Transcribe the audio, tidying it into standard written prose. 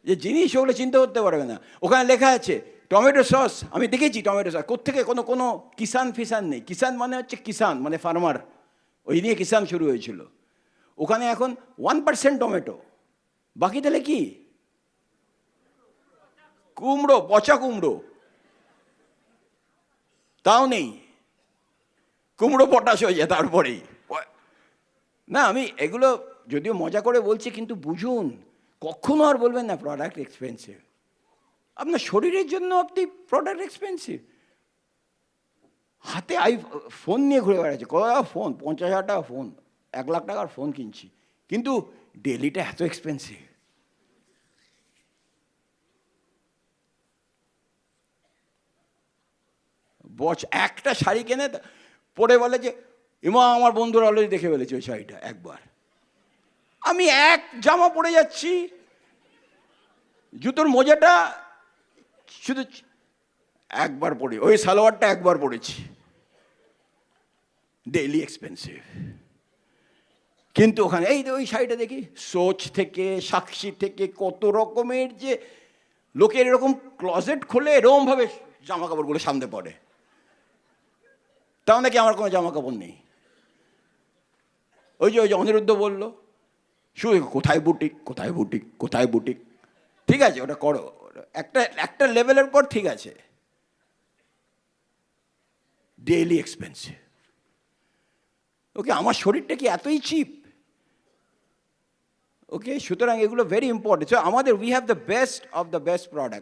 যে জিনিস ওগুলো চিন্তা করতে পারবে না। ওখানে লেখা আছে টমেটো সস, আমি দেখেছি টমেটো সস কোত্থেকে, কোনো কিষান ফিসান নেই। কিষান মানে হচ্ছে কিষান মানে ফার্মার, ওই নিয়ে কিষান শুরু হয়েছিল। ওখানে এখন 1% টমেটো, বাকি তাহলে কি কুমড়ো, পচা কুমড়ো, তাও নেই, কুমড়ো পটাশ হয়ে যায় তারপরেই। না আমি এগুলো যদিও মজা করে বলছি, কিন্তু বুঝুন, কখনো আর বলবেন না প্রোডাক্ট এক্সপেন্সিভ। আপনার শরীরের জন্য আপনি প্রোডাক্ট এক্সপেন্সিভ। হাতে ফোন নিয়ে ঘুরে বেড়াচ্ছে, কত টাকা ফোন, 50,000 টাকা ফোন, 1 লাখ টাকার ফোন কিনছি, কিন্তু ডেলিটা এত এক্সপেন্সিভ। একটা শাড়ি কেনে পরে বলে যে এমা আমার বন্ধুরা অলরেডি দেখে ফেলেছে ওই শাড়িটা একবার। আমি এক জামা পরে যাচ্ছি, জুতোর মোজাটা শুধু একবার পরে, ওই সালোয়ারটা একবার পরেছি, ডেইলি এক্সপেন্সিভ। কিন্তু ওখানে এই ওই শাড়িটা দেখি, সোচ থেকে সাক্ষী থেকে কত রকমের যে লোকের এরকম ক্লজেট খোলে, এরকমভাবে জামা কাপড়গুলো সামনে পড়ে। তাও নাকি আমার কোনো জামা কাপড় নেই। ওই যে অনিরুদ্ধ বললো শুধু কোথায় বুটিক, কোথায় বুটিক, কোথায় বুটিক। ঠিক আছে, ওটা করো, একটা লেভেলের পর ঠিক আছে, ডেইলি এক্সপেন্সিভ। ওকে, আমার শরীরটা কি এতই চিপ? ওকে, সুতরাং এগুলো ভেরি ইম্পর্টেন্ট। সো আমাদের we have the best of the best product.